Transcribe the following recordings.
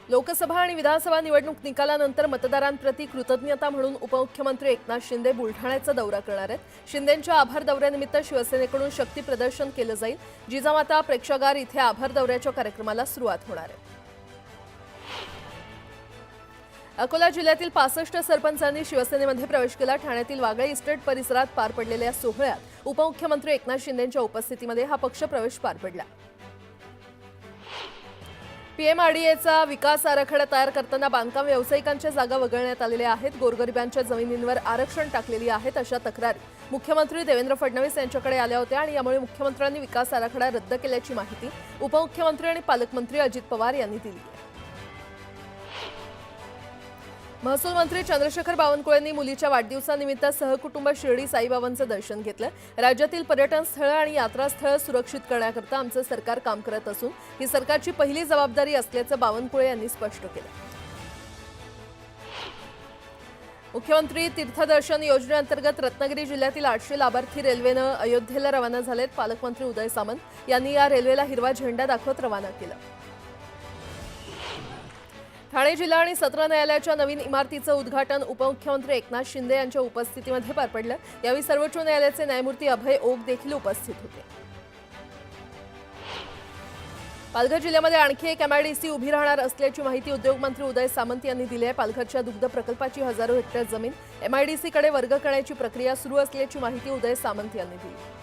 लोकसभा आणि विधानसभा निवडणूक निकालानंतर मतदारांप्रती कृतज्ञता म्हणून उपमुख्यमंत्री एकनाथ शिंदे बुलढाण्याचा दौरा करणार आहेत। शिंदेंच्या आभार दौऱ्यानिमित्त शिवसेनेकडून शक्ती प्रदर्शन केलं जाईल। जिजामाता प्रेक्षागार इथे आभार दौऱ्याच्या कार्यक्रमाला सुरुवात होणार आहे। अकोला जिल्ह्यातील 65 सरपंचांनी शिवसेनेमध्ये प्रवेश केला। ठाण्यातील वागळे इस्टेट परिसरात पार पडलेल्या सोहळ्यात उपमुख्यमंत्री एकनाथ शिंदेंच्या उपस्थितीमध्ये हा पक्ष प्रवेश पार पडला। पीएमआरडीएचा विकास आराखडा तयार करताना बांधकाम व्यावसायिकांच्या जागा वगळण्यात आलेल्या आहेत। गोरगरिबांच्या जमिनींवर आरक्षण टाकलेली आहेत अशा तक्रारी मुख्यमंत्री देवेंद्र फडणवीस यांच्याकडे आल्या होत्या आणि यामुळे मुख्यमंत्र्यांनी विकास आराखडा रद्द केल्याची माहिती उपमुख्यमंत्री आणि पालकमंत्री अजित पवार यांनी दिली आहे। महसूल मंत्री चंद्रशेखर बावनकुळेंनी मुलीच्या वाढदिवसानिमित्त सहकुटुंब शिर्डी साईबाबांचं दर्शन घेतलं। राज्यातील पर्यटन स्थळं आणि यात्रास्थळं सुरक्षित करण्याकरता आमचं सरकार काम करत असून ही सरकारची पहिली जबाबदारी असल्याचं बावनकुळे यांनी स्पष्ट केलं। मुख्यमंत्री तीर्थदर्शन योजनेअंतर्गत रत्नागिरी जिल्ह्यातील 800 लाभार्थी रेल्वेनं अयोध्येला रवाना झालेत। पालकमंत्री उदय सामंत यांनी या रेल्वेला हिरवा झेंडा दाखवत रवाना केलं। ठाणे जिल्हा आणि सत्र न्यायालयाच्या नवीन इमारतीचं उद्घाटन उपमुख्यमंत्री एकनाथ शिंदे यांच्या उपस्थितीमध्ये पार पडलं। यावेळी सर्वोच्च न्यायालयाचे न्यायमूर्ती अभय ओक देखील उपस्थित होते। पालघर जिल्ह्यामध्ये आणखी एक एमआयडीसी उभी राहणार असल्याची माहिती उद्योगमंत्री उदय सामंत यांनी दिली आहे। पालघरच्या दुग्ध प्रकल्पाची हजारो हेक्टर जमीन एमआयडीसीकडे वर्ग करण्याची प्रक्रिया सुरू असल्याची माहिती उदय सामंत यांनी दिली।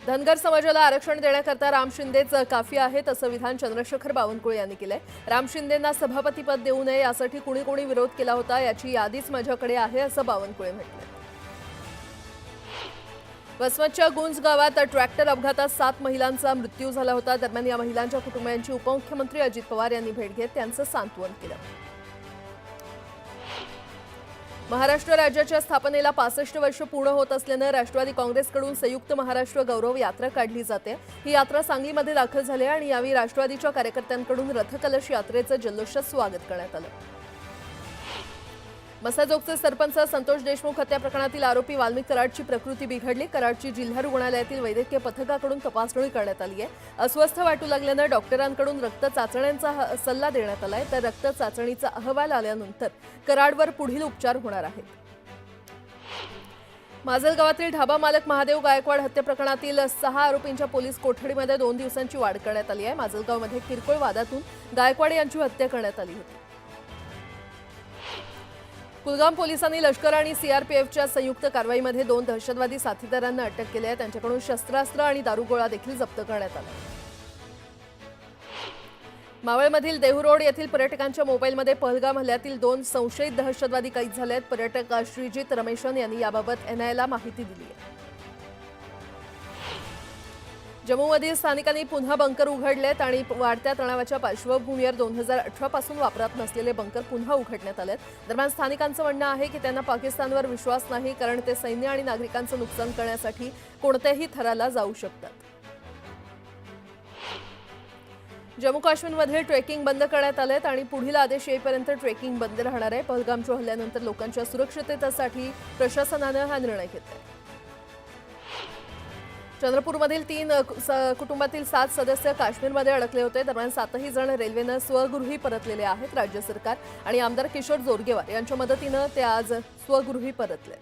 धनगर समाजाला आरक्षण देण्याकरता राम शिंदेच काफी आहेत असं विधान चंद्रशेखर बावनकुळे यांनी केलंय। राम शिंदेंना सभापतीपद देऊ नये यासाठी कुणी कुणी विरोध केला होता याची यादीच माझ्याकडे आहे असं बावनकुळे म्हटलं। वसमतच्या गुंज गावात ट्रॅक्टर अपघातात 7 महिलांचा मृत्यू झाला होता। दरम्यान या महिलांच्या कुटुंबियांची उपमुख्यमंत्री अजित पवार यांनी भेट घेत त्यांचं सांत्वन केलं। महाराष्ट्र राज्याच्या स्थापनेला 65 वर्ष पूर्ण होत असल्यानं राष्ट्रवादी काँग्रेसकडून संयुक्त महाराष्ट्र गौरव यात्रा काढली जाते। ही यात्रा सांगलीमध्ये दाखल झाली आणि यावेळी राष्ट्रवादीच्या कार्यकर्त्यांकडून रथकलश यात्रेचं जल्लोषात स्वागत करण्यात आलं। मसाजोगचे सरपंच संतोष देशमुख हत्या प्रकरणातील आरोपी वाल्मिक कराडची प्रकृती बिघडली। कराडची जिल्हा रुग्णालयातील वैद्यकीय पथकाकडून तपासणी करण्यात आली आहे। अस्वस्थ वाटू लागल्यानं डॉक्टरांकडून रक्त चाचण्यांचा सल्ला देण्यात आलाय, तर रक्त चाचणीचा अहवाल आल्यानंतर कराडवर पुढील उपचार होणार आहेत। माजलगावातील ढाबा मालक महादेव गायकवाड हत्या प्रकरणातील 6 आरोपींच्या पोलीस कोठडीमध्ये 2 दिवसांची वाढ करण्यात आली आहे। माजलगावमध्ये किरकोळ वादातून गायकवाड यांची हत्या करण्यात आली होती। कुलगाम पोलिसांनी लष्कर आणि सीआरपीएफच्या संयुक्त कारवाईमध्ये 2 दहशतवादी साथीदारांना अटक केली आहे। त्यांच्याकडून शस्त्रास्त्र आणि दारुगोळा देखील जप्त करण्यात आला। मावळमधील देहू येथील पर्यटकांच्या मोबाईलमध्ये पहलगाम हल्ल्यातील 2 संशयित दहशतवादी कैद झाले आहेत। पर्यटक श्रीजित रमेशन यांनी याबाबत एनआयएला माहिती दिली आहे। जम्मूमधील स्थानिकांनी पुन्हा बंकर उघडलेत आणि वाढत्या तणावाच्या पार्श्वभूमीवर 2018 पासून वापरात नसलेले बंकर पुन्हा उघडण्यात आलेत। दरम्यान स्थानिकांचं म्हणणं आहे की त्यांना पाकिस्तानवर विश्वास नाही, कारण ते सैन्य आणि नागरिकांचं नुकसान करण्यासाठी कोणत्याही थराला जाऊ शकतात। जम्मू काश्मीरमध्ये ट्रेकिंग बंद करण्यात आलेत आणि पुढील आदेश येईपर्यंत ट्रेकिंग बंद राहणार आहे। पहलगामच्या हल्ल्यानंतर लोकांच्या सुरक्षिततेसाठी प्रशासनानं हा निर्णय घेतलाय। चंद्रपूरमधील 3 कुटुंबातील 7 सदस्य काश्मीरमध्ये अडकले होते। दरम्यान 7ही जण रेल्वेनं स्वगृही परतलेले आहेत। राज्य सरकार आणि आमदार किशोर जोरगेवार यांच्या मदतीनं ते आज स्वगृही परतले।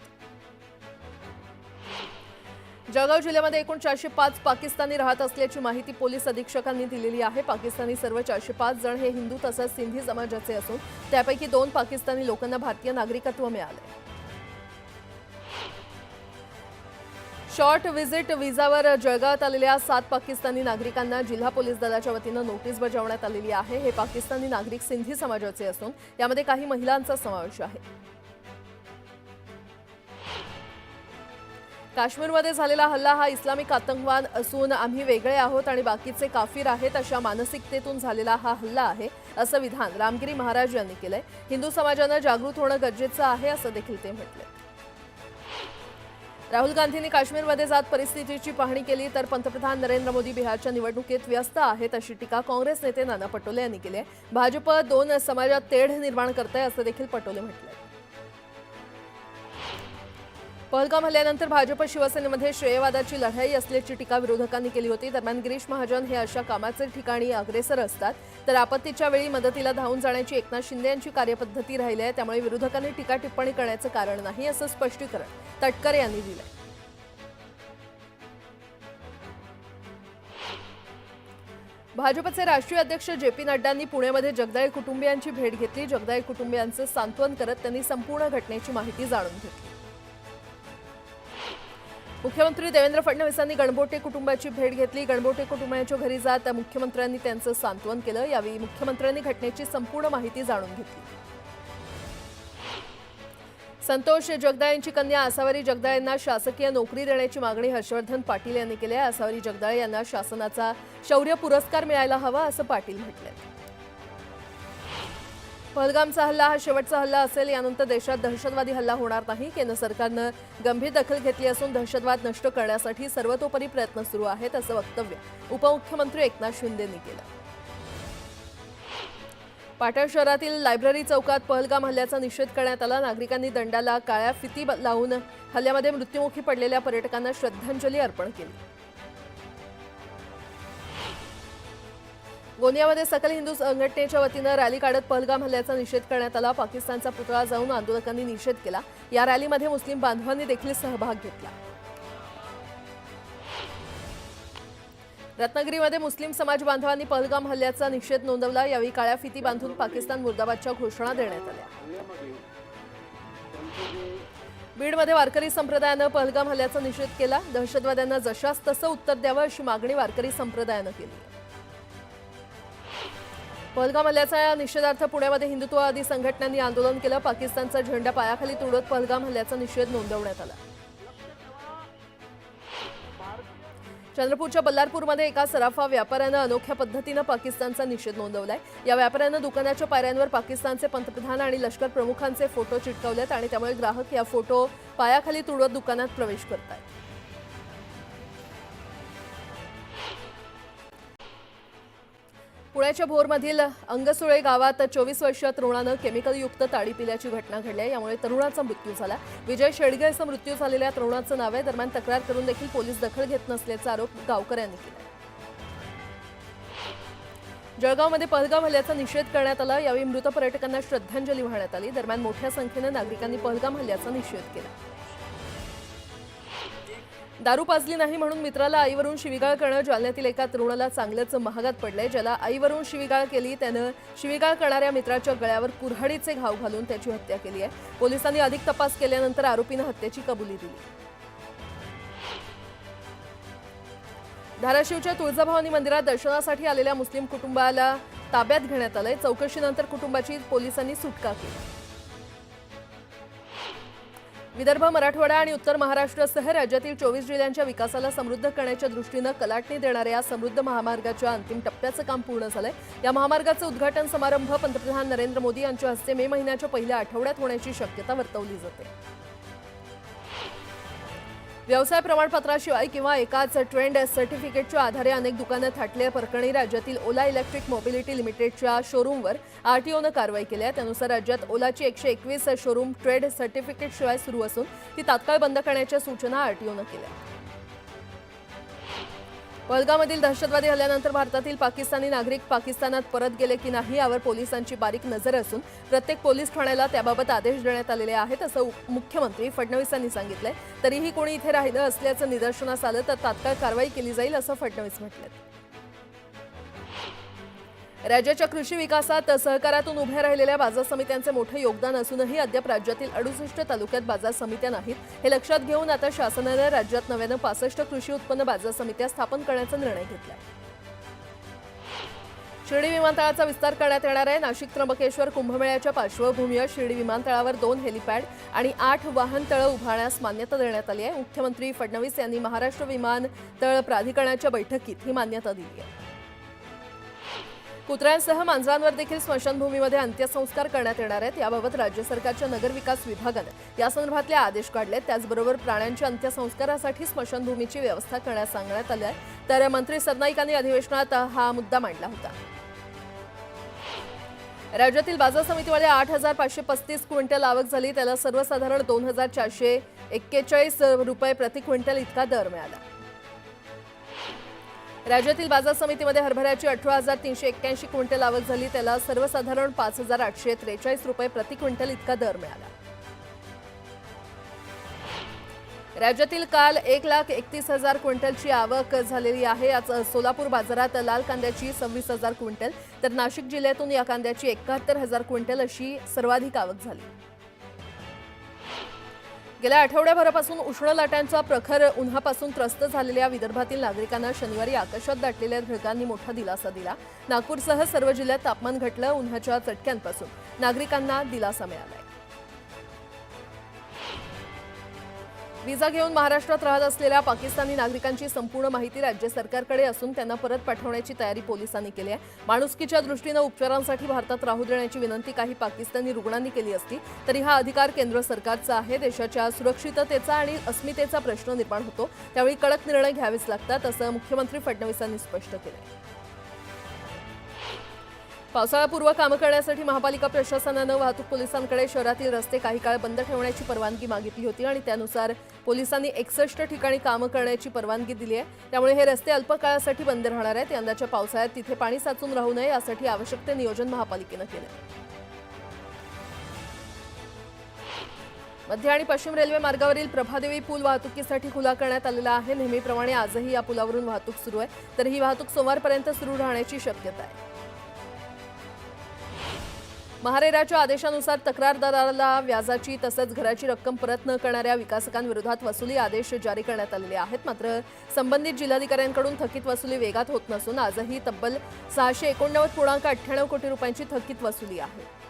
जळगाव जिल्ह्यामध्ये एकूण 405 पाकिस्तानी राहत असल्याची माहिती पोलीस अधीक्षकांनी दिलेली आहे। पाकिस्तानी सर्व 405 जण हे हिंदू तसंच सिंधी समाजाचे असून त्यापैकी 2 पाकिस्तानी लोकांना भारतीय नागरिकत्व मिळाले। शॉर्ट व्हिजिट व्हिसावर जळगावात आलेल्या 7 पाकिस्तानी नागरिकांना जिल्हा पोलीस दलाच्या वतीनं नोटीस बजावण्यात आलेली आहे। हे पाकिस्तानी नागरिक सिंधी समाजाचे असून यामध्ये काही महिलांचा समावेश आहे। काश्मीरमध्ये झालेला हल्ला हा इस्लामिक आतंकवाद असून आम्ही वेगळे आहोत आणि बाकीचे काफिर आहेत अशा मानसिकतेतून झालेला हा हल्ला आहे असं विधान रामगिरी महाराज यांनी केलंय। हिंदू समाजानं जागृत होणं गरजेचं आहे असं देखील ते म्हटले। राहुल गांधींनी काश्मीरमध्ये जात परिस्थितीची पाहणी केली, तर पंतप्रधान नरेंद्र मोदी बिहारच्या निवडणुकीत व्यस्त आहेत अशी टीका काँग्रेस नेते नाना पटोले यांनी केली आहे। भाजप 2 समाजात तेढ निर्माण करते असं देखील पटोले म्हटले। पहलगाम हल्ल्यानंतर भाजप शिवसेनेमध्ये श्रेयवादाची लढाई असल्याची टीका विरोधकांनी केली होती। दरम्यान गिरीश महाजन हे अशा कामाचे ठिकाणी अग्रेसर असतात, तर आपत्तीच्या वेळी मदतीला धावून जाण्याची एकनाथ शिंदे यांची कार्यपद्धती राहिली आहे। त्यामुळे विरोधकांनी टीका टिप्पणी करण्याचं कारण नाही, असं स्पष्टीकरण तटकरे यांनी दिलं। भाजपचे राष्ट्रीय अध्यक्ष जे.पी. नड्डांनी पुण्यामध्ये जगदाळे कुटुंबियांची भेट घेतली। जगदाळे कुटुंबियांचं सांत्वन करत त्यांनी संपूर्ण घटनेची माहिती जाणून घेतली। मुख्यमंत्री देवेंद्र फडणवीसांनी गणबोटे कुटुंबाची भेट घेतली। गणबोटे कुटुंबाच्या घरी जात मुख्यमंत्र्यांनी त्यांचं सांत्वन केलं। यावेळी मुख्यमंत्र्यांनी घटनेची संपूर्ण माहिती जाणून घेतली। संतोष जगदाळे यांची कन्या आसावरी जगदाळे यांना शासकीय नोकरी देण्याची मागणी हर्षवर्धन पाटील यांनी केली आहे। आसावरी जगदाळे यांना शासनाचा शौर्य पुरस्कार मिळायला हवा, असं पाटील म्हटलंय। पहलगामचा हल्ला हा शेवटचा हल्ला असेल, यानंतर देशात दहशतवादी हल्ला होणार नाही। केंद्र सरकारनं गंभीर दखल घेतली असून दहशतवाद नष्ट करण्यासाठी सर्वतोपरी प्रयत्न सुरू आहेत, असं वक्तव्य उपमुख्यमंत्री एकनाथ शिंदे यांनी केलं। पाटण शहरातील लायब्ररी चौकात पहलगाम हल्ल्याचा निषेध करण्यात आला। नागरिकांनी दंडाला काळ्या फिती लावून हल्ल्यामध्ये मृत्युमुखी पडलेल्या पर्यटकांना श्रद्धांजली अर्पण केली। गोंदियामध्ये सकल हिंदू संघटनेच्या वतीनं रॅली काढत पहलगाम हल्ल्याचा निषेध करण्यात आला। पाकिस्तानचा पुतळा जाऊन आंदोलकांनी निषेध केला। या रॅलीमध्ये मुस्लिम बांधवांनी देखील सहभाग घेतला। रत्नागिरीमध्ये मुस्लिम समाज बांधवांनी पहलगाम हल्ल्याचा निषेध नोंदवला। यावेळी काळ्या फिती बांधून पाकिस्तान मुर्दाबादच्या घोषणा देण्यात आल्या। बीडमध्ये वारकरी संप्रदायानं पहलगाम हल्ल्याचा निषेध केला। दहशतवाद्यांना जशास तसं उत्तर द्यावं, अशी मागणी वारकरी संप्रदायानं केली। पहलगाम हल्ल्याच्या निषेधार्थ पुण्यामध्ये हिंदुत्ववादी संघटनांनी आंदोलन केलं। पाकिस्तानचा झेंडा पायाखाली तुडवत पहलगाम हल्ल्याचा निषेध नोंदवण्यात आला। चंद्रपूरच्या बल्लारपूरमध्ये एका सराफा व्यापाऱ्यानं अनोख्या पद्धतीनं पाकिस्तानचा निषेध नोंदवलाय। या व्यापाऱ्यानं दुकानाच्या पायऱ्यांवर पाकिस्तानचे पंतप्रधान आणि लष्कर प्रमुखांचे फोटो चिटकवलेत आणि त्यामुळे ग्राहक या फोटो पायाखाली तुडवत दुकानात प्रवेश करतात। पुण्याच्या भोरमधील अंगसुळे गावात 24 वर्षीय तरुणानं केमिकलयुक्त ताडी पिल्याची घटना घडली आहे। यामुळे तरुणाचा मृत्यू झाला। विजय शेडगे असं मृत्यू झालेल्या तरुणाचं नाव आहे। दरम्यान तक्रार करून देखील पोलीस दखल घेत नसल्याचा आरोप गावकऱ्यांनी केला। जळगावमध्ये पहलगाम हल्ल्याचा निषेध करण्यात आला। यावेळी मृत पर्यटकांना श्रद्धांजली वाहण्यात आली। दरम्यान मोठ्या संख्येनं नागरिकांनी पहलगाम हल्ल्याचा निषेध केला। दारू पाजली नाही म्हणून मित्राला आईवरून शिवीगाळ करणं जालन्यातील एका तरुणाला चांगलंच महागात पडलंय। ज्याला आईवरून शिवीगाळ केली त्यानं शिवीगाळ करणाऱ्या मित्राच्या गळ्यावर कुऱ्हाडीचे घाव घालून त्याची हत्या केली आहे। पोलिसांनी अधिक तपास केल्यानंतर आरोपीनं हत्येची कबुली दिली। धाराशिवच्या तुळजाभवानी मंदिरात दर्शनासाठी आलेल्या मुस्लिम कुटुंबाला ताब्यात घेण्यात आलंय। चौकशीनंतर कुटुंबाची पोलिसांनी सुटका केली। विदर्भ, मराठवाडा आणि उत्तर महाराष्ट्रासह राज्यातील 24 जिल्ह्यांच्या विकासाला समृद्ध करण्याच्या दृष्टीनं कलाटणी देणाऱ्या समृद्ध महामार्गाच्या अंतिम टप्प्याचं काम पूर्ण झालंय। या महामार्गाचं उद्घाटन समारंभ पंतप्रधान नरेंद्र मोदी यांच्या हस्ते मे महिन्याच्या पहिल्या आठवड्यात होण्याची शक्यता वर्तवली जाते। व्यवसाय प्रमाणपत्राशिवाय किंवा एकाच ट्रेंड सर्टिफिकेटच्या आधारे अनेक दुकानं थाटल्या प्रकरणी राज्यातील ओला इलेक्ट्रिक मोबिलिटी लिमिटेडच्या शोरूमवर आरटीओनं कारवाई केली आहे। त्यानुसार राज्यात ओलाची 121 शोरूम ट्रेड सर्टिफिकेटशिवाय सुरू असून ती तात्काळ बंद करण्याच्या सूचना आरटीओनं केल्या। पहलगाममधील दहशतवादी हल्ल्यानंतर भारतातील पाकिस्तानी नागरिक पाकिस्तानात परत गेले की नाही यावर पोलिसांची बारीक नजर असून प्रत्येक पोलीस ठाण्याला त्याबाबत आदेश देण्यात आलेले आहेत, असं मुख्यमंत्री फडणवीस यांनी सांगितलंय। तरीही कोणी इथे राहिलं असल्याचं निदर्शनास आलं तर तात्काळ कारवाई केली जाईल, असं फडणवीस म्हटलं। राज्याच्या कृषी विकासात सहकारातून उभ्या राहिलेल्या बाजार समित्यांचे मोठे योगदान असूनही अद्याप राज्यातील 68 तालुक्यात बाजार समित्या नाहीत। हे लक्षात घेऊन आता शासनाने राज्यात नव्यानं 65 कृषी उत्पन्न बाजार समित्या स्थापन करण्याचा निर्णय घेतला। शिर्डी विमानतळाचा विस्तार करण्यात येणार आहे। नाशिक त्र्यंबकेश्वर कुंभमेळ्याच्या पार्श्वभूमीवर शिर्डी विमानतळावर 2 हेलिपॅड आणि 8 वाहनतळं उभारण्यास मान्यता देण्यात आली आहे। मुख्यमंत्री फडणवीस यांनी महाराष्ट्र विमानतळ प्राधिकरणाच्या बैठकीत ही मान्यता दिली आहे। कुत्र्यांसह मांजरांवर देखील स्मशानभूमीमध्ये अंत्यसंस्कार करण्यात येणार आहेत। याबाबत राज्य सरकारच्या नगरविकास विभागाने यासंदर्भातले आदेश काढले। त्याचबरोबर प्राण्यांच्या अंत्यसंस्कारासाठी स्मशानभूमीची व्यवस्था करण्यास सांगण्यात आले आहे। तर मंत्री सरनाईकांनी अधिवेशनात हा मुद्दा मांडला होता। राज्यातील बाजार समितीमध्ये 8,535 क्विंटल आवक झाली, त्याला सर्वसाधारण 2,441 रुपये प्रति क्विंटल इतका दर मिळाला। राज्यातील बाजार समितीमध्ये हरभऱ्याची 18,381 क्विंटल आवक झाली, त्याला सर्वसाधारण 5,843 रुपये प्रति क्विंटल इतका दर मिळाला। राज्यातील काल 1,31,000 क्विंटलची आवक झालेली आहे। आज सोलापूर बाजारात लाल कांद्याची 26,000 क्विंटल तर नाशिक जिल्ह्यातून या कांद्याची 71,000 क्विंटल अशी सर्वाधिक आवक झाली। गेल्या आठवड्याभरापासून उष्ण लाटांच्या प्रखर उन्हापासून त्रस्त झालेल्या विदर्भातील नागरिकांना शनिवारी आकाशात दाटलेल्या ढगांनी मोठा दिलासा दिला। नागपूरसह सर्व जिल्ह्यात तापमान घटलं। उन्हाच्या चटक्यांपासून नागरिकांना दिलासा मिळाला। विजा घेऊन महाराष्ट्रात राहत असलेल्या पाकिस्तानी नागरिकांची संपूर्ण माहिती राज्य सरकारकडे असून त्यांना परत पाठवण्याची तयारी पोलिसांनी केली आहे। माणुसकीच्या दृष्टीने उपचारांसाठी भारतात राहू देण्याची विनंती काही पाकिस्तानी रुग्णांनी केली असती तरी हा अधिकार केंद्र सरकारचा आहे। देशाच्या सुरक्षिततेचा आणि अस्मितेचा प्रश्न निर्माण होतो, त्यावेळी कडक निर्णय घ्यावेच लागतात असं मुख्यमंत्री फडणवीसांनी स्पष्ट केलं। पावसाळ्यापूर्व कामं करण्यासाठी महापालिका प्रशासनानं वाहतूक पोलिसांकडे शहरातील रस्ते काही काळ बंद ठेवण्याची परवानगी मागितली होती आणि त्यानुसार पोलिसांनी 61 ठिकाणी कामं करण्याची परवानगी दिली आहे। त्यामुळे हे रस्ते अल्पकाळासाठी बंद राहणार आहेत। यंदाच्या पावसाळ्यात तिथे पाणी साचून राहू नये यासाठी आवश्यक ते नियोजन महापालिकेनं केलं। मध्य आणि पश्चिम रेल्वे मार्गावरील प्रभादेवी पूल वाहतुकीसाठी खुला करण्यात आलेला आहे। नेहमीप्रमाणे आजही या पुलावरून वाहतूक सुरू आहे, तर ही वाहतूक सोमवारपर्यंत सुरू राहण्याची शक्यता आहे। महारेराच्या आदेशानुसार तक्रारदाराला व्याजाची तसंच घराची रक्कम परत न करणाऱ्या विकासकांविरोधात वसुली आदेश जारी करण्यात आलेले आहेत। मात्र संबंधित जिल्हाधिकाऱ्यांकडून थकीत वसुली वेगात होत नसून आजही तब्बल 689.98 कोटी रुपयांची थकीत वसुली आहे।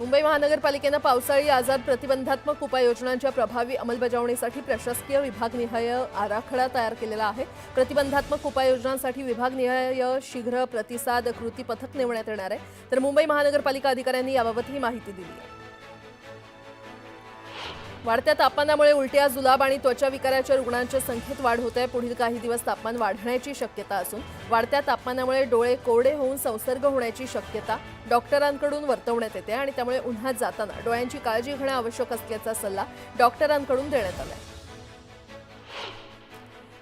मुंबई महानगरपालिकेनं पावसाळी आजार प्रतिबंधात्मक उपाययोजनांच्या प्रभावी अंमलबजावणीसाठी प्रशासकीय विभागनिहाय आराखडा तयार केलेला आहे। प्रतिबंधात्मक उपाययोजनांसाठी विभागनिहाय शीघ्र प्रतिसाद कृती पथक नेमण्यात येणार आहे, तर मुंबई महानगरपालिका अधिकाऱ्यांनी याबाबत ही माहिती दिली आहे। वाढत्या तापमानामुळे उलट्या, जुलाब आणि त्वचा विकाराच्या रुग्णांच्या संख्येत वाढ होत आहे। पुढील काही दिवस तापमान वाढण्याची शक्यता असून वाढत्या तापमानामुळे डोळे कोरडे होऊन संसर्ग होण्याची शक्यता डॉक्टरांकडून वर्तवण्यात येते आणि त्यामुळे उन्हात जाताना डोळ्यांची काळजी घेणे आवश्यक असल्याचा सल्ला डॉक्टरांकडून देण्यात आला आहे।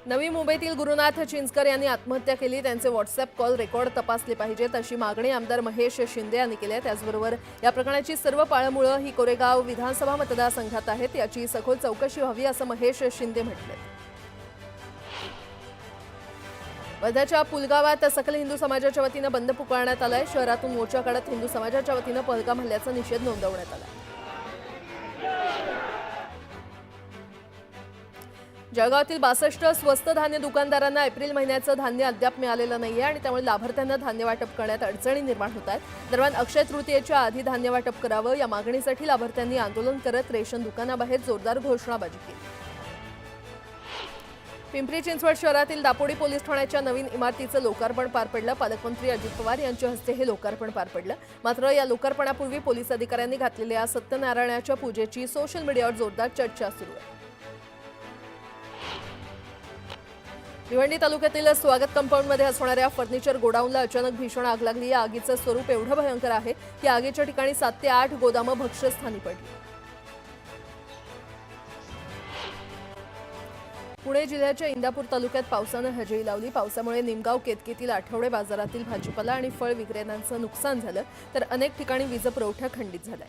नवी मुंबईतील गुरुनाथ चिंचकर यांनी आत्महत्या केली। त्यांचे व्हॉट्सअप कॉल रेकॉर्ड तपासले पाहिजेत अशी मागणी आमदार महेश शिंदे यांनी केली आहे। त्याचबरोबर या प्रकरणाची सर्व पाळमुळं ही कोरेगाव विधानसभा मतदारसंघात आहेत, याची सखोल चौकशी व्हावी असं महेश शिंदे म्हटले। वर्ध्याच्या पुलगावात सकल हिंदू समाजाच्या वतीनं बंद पुकारण्यात आलाय। शहरातून मोर्चा काढत हिंदू समाजाच्या वतीनं पहलगाम हल्ल्याचा निषेध नोंदवण्यात आला। जळगावातील 62 स्वस्त धान्य दुकानदारांना एप्रिल महिन्याचं धान्य अद्याप मिळालेलं नाहीये आणि त्यामुळे लाभार्थ्यांना धान्य वाटप करण्यात अडचणी निर्माण होत आहेत। दरम्यान अक्षय तृतीयेच्या आधी धान्य वाटप करावं या मागणीसाठी लाभार्थ्यांनी आंदोलन करत रेशन दुकानाबाहेर जोरदार घोषणाबाजी केली। पिंपरी चिंचवड शहरातील दापोडी पोलीस ठाण्याच्या नवीन इमारतीचं लोकार्पण पार पडलं। पालकमंत्री अजित पवार यांच्या हस्ते हे लोकार्पण पार पडलं। मात्र या लोकार्पणापूर्वी पोलीस अधिकाऱ्यांनी घातलेल्या सत्यनारायणाच्या पूजेची सोशल मीडियावर जोरदार चर्चा सुरू आहे। भिवंडी तालुक्यातील स्वागत कंपाऊंडमध्ये असणाऱ्या फर्निचर गोडाऊनला अचानक भीषण आग लागली। या आगीचं स्वरूप एवढं भयंकर आहे की आगीच्या ठिकाणी 7 ते 8 गोदामं भक्ष्यस्थानी पडली। पुणे जिल्ह्याच्या इंदापूर तालुक्यात पावसानं हजेरी लावली। पावसामुळे निमगाव केतकीतील आठवडे बाजारातील भाजीपाला आणि फळ विक्रेत्यांचं नुकसान झालं, तर अनेक ठिकाणी वीज पुरवठा खंडित झालाय।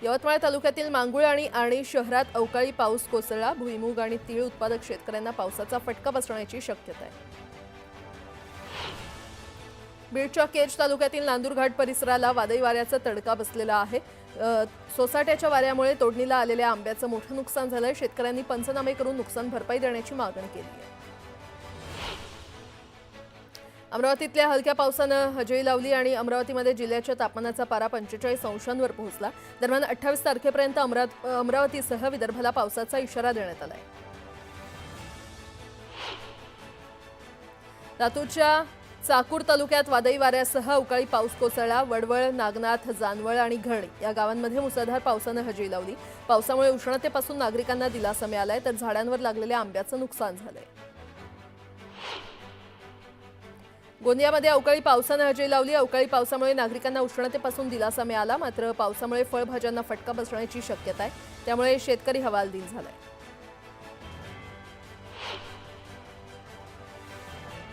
यवतमाळ तालुक्यातील मांगुळ आणि शहरात अवकाळी पाऊस कोसळला। भुईमूग आणि तीळ उत्पादक शेतकऱ्यांना पावसाचा फटका बसण्याची शक्यता आहे। बीडच्या केज तालुक्यातील नांदूरघाट परिसराला वादळी वाऱ्याचा तडका बसलेला आहे। सोसाट्याच्या वाऱ्यामुळे तोडणीला आलेल्या आंब्याचं मोठं नुकसान झालंय। शेतकऱ्यांनी पंचनामे करून नुकसान भरपाई देण्याची मागणी केली आहे। अमरावतीतल्या हलक्या पावसानं हजेरी लावली आणि अमरावतीमध्ये जिल्ह्याच्या तापमानाचा पारा 45 अंशांवर पोहोचला। दरम्यान 28 तारखेपर्यंत अमरावतीसह विदर्भाला पावसाचा इशारा देण्यात आलाय। लातूरच्या चाकूर तालुक्यात वादळी वाऱ्यासह अवकाळी पाऊस कोसळला। वडवळ, नागनाथ, जानवळ आणि घण या गावांमध्ये मुसळधार पावसानं हजेरी लावली। पावसामुळे उष्णतेपासून नागरिकांना दिलासा मिळालाय, तर झाडांवर लागलेल्या आंब्याचं नुकसान झालंय। गोंदियामध्ये अवकाळी पावसानं हजेरी लावली. अवकाळी पावसामुळे नागरिकांना उष्णतेपासून दिलासा मिळाला. मात्र पावसामुळे फळभाज्यांना फटका बसण्याची शक्यता आहे. त्यामुळे शेतकरी हवालदिल झालाय.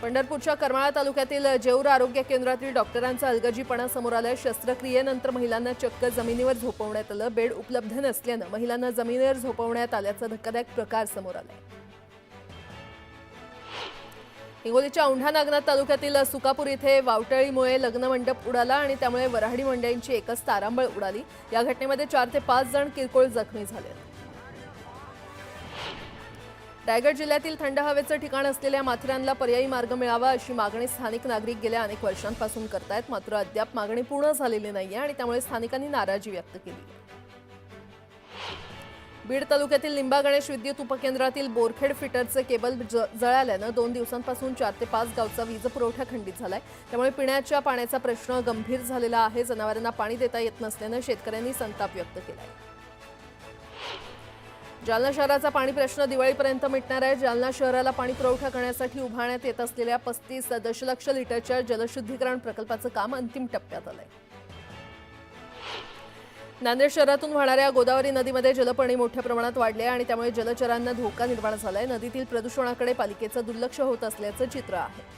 पंढरपूरच्या करमाळा तालुक्यातील जेऊर आरोग्य केंद्रातील डॉक्टरांचा अलगजीपणा समोर आलाय. शस्त्रक्रियेनंतर महिलांना चक्क जमिनीवर झोपवण्यात आलं. बेड उपलब्ध नसल्यानं महिलांना जमिनीवर झोपवण्यात आल्याचा धक्कादायक प्रकार समोर आलाय. हिंगोलीच्या औंढा नागनाथ तालुक्यातील सुकापूर इथे वावटळीमुळे लग्न मंडप उडाला आणि त्यामुळे वऱ्हाडी मंडळींची एकच तारांबळ उडाली. या घटनेमध्ये 4 ते 5 जण किरकोळ जखमी झाले. रायगड जिल्ह्यातील थंड हवेचं ठिकाण असलेल्या माथेरानला पर्यायी मार्ग मिळावा अशी मागणी स्थानिक नागरिक गेल्या अनेक वर्षांपासून करतायत. मात्र अद्याप मागणी पूर्ण झालेली नाहीये आणि त्यामुळे स्थानिकांनी नाराजी व्यक्त केली. बीड तालुक्यातील लिंबा गणेश विद्युत उपकेंद्रातील बोरखेड फिटरचे केबल जळाल्यानं 2 दिवसांपासून 4 ते 5 गावचा वीज पुरवठा खंडित झालाय. त्यामुळे पिण्याच्या पाण्याचा प्रश्न गंभीर झालेला आहे. जनावरांना पाणी देता येत नसल्यानं शेतकऱ्यांनी संताप व्यक्त केलाय. जालना शहराचा पाणी प्रश्न दिवाळीपर्यंत मिटणार आहे. जालना शहराला पाणी पुरवठा करण्यासाठी उभारण्यात येत असलेल्या 35 दशलक्ष लिटरच्या जलशुद्धीकरण प्रकल्पाचं काम अंतिम टप्प्यात आलंय. नांदेड शहरातून वाहणाऱ्या गोदावरी नदीमध्ये जलपाणी मोठ्या प्रमाणात वाढले आणि त्यामुळे जलचरांना धोका निर्माण झालाय. नदीतील प्रदूषणाकडे पालिकेचं दुर्लक्ष होत असल्याचं चित्र आहे.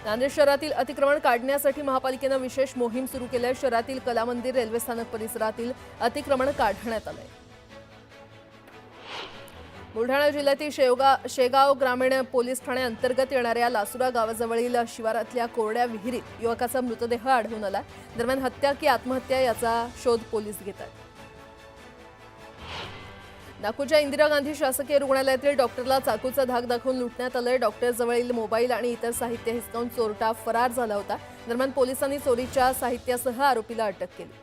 नांदेड शहरातील अतिक्रमण काढण्यासाठी महापालिकेनं विशेष मोहीम सुरू केली आहे. शहरातील कला मंदिर रेल्वे स्थानक परिसरातील अतिक्रमण काढण्यात आलंय. बुलढाणा जिल्ह्यातील शेगाव ग्रामीण पोलीस ठाणे अंतर्गत येणाऱ्या लासुरा गावाजवळील शिवारातल्या कोरड्या विहिरीत युवकाचा मृतदेह आढळून आला. दरम्यान हत्या की आत्महत्या याचा शोध पोलीस घेत आहेत. नागपूरच्या इंदिरा गांधी शासकीय रुग्णालयातील डॉक्टरला चाकूचा धाक दाखवून लुटण्यात आलंय. डॉक्टर जवळील मोबाईल आणि इतर साहित्य हिसकावून चोरटा फरार झाला होता. दरम्यान पोलिसांनी चोरीच्या साहित्यासह आरोपीला अटक केली.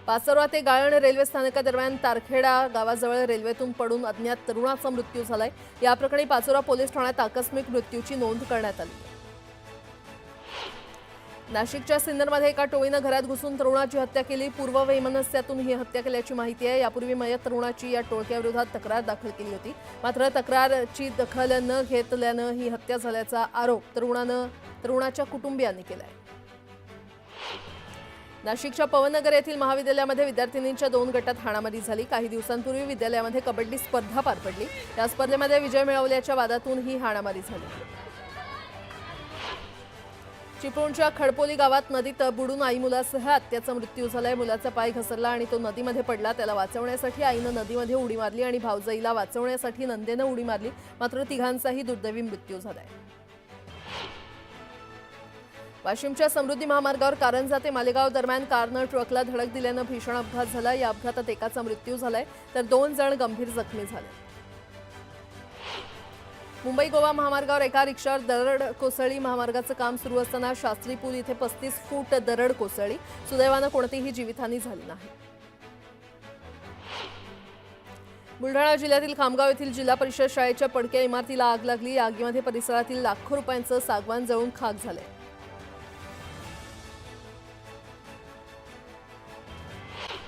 पाचोरा ते गाळण रेल्वे स्थानकादरम्यान तारखेडा गावाजवळ रेल्वेतून पडून अज्ञात तरुणाचा मृत्यू झालाय. या प्रकरणी पाचोरा पोलीस ठाण्यात आकस्मिक मृत्यूची नोंद करण्यात आली. नाशिकच्या सिन्नरमध्ये एका टोळीनं घरात घुसून तरुणाची हत्या केली. पूर्ववैमनस्यातून ही हत्या केल्याची माहिती आहे. यापूर्वी मयत तरुणाची या टोळक्याविरोधात तक्रार दाखल केली होती. मात्र तक्रारची दखल न घेतल्यानं ही हत्या झाल्याचा आरोप तरुणाच्या कुटुंबियांनी केलाय. नाशिकच्या पवननगर येथील महाविद्यालयामध्ये विद्यार्थिनींच्या 2 गटात हाणामारी झाली. काही दिवसांपूर्वी विद्यालयामध्ये कबड्डी स्पर्धा पार पडली. या स्पर्धेमध्ये विजय मिळवल्याच्या वादातून ही हाणामारी झाली. चिपळूणच्या खडपोली गावात नदीत बुडून आई मुलासह आत्याचा मृत्यू झालाय. मुलाचा पाय घसरला आणि तो नदीमध्ये पडला. त्याला वाचवण्यासाठी आईनं नदीमध्ये उडी मारली आणि भावजाईला वाचवण्यासाठी नंदेनं उडी मारली. मात्र तिघांचाही दुर्दैवी मृत्यू झालाय. वाशिमच्या समृद्धी महामार्गावर कारंजा ते मालेगाव दरम्यान कारनं ट्रकला धडक दिल्यानं भीषण अपघात झाला. या अपघातात एकाचा मृत्यू झालाय तर 2 जण गंभीर जखमी झाले. मुंबई गोवा महामार्गावर एका रिक्षावर दरड कोसळली. महामार्गाचं काम सुरू असताना शास्त्री पूल इथे 35 फूट दरड कोसळली. सुदैवानं कोणतीही जीवितहानी झाली नाही. बुलढाणा जिल्ह्यातील खामगाव येथील जिल्हा परिषद शाळेच्या पडक्या इमारतीला आग लागली. या आगीमध्ये परिसरातील लाखो रुपयांचं सागवान जळून खाक झाले.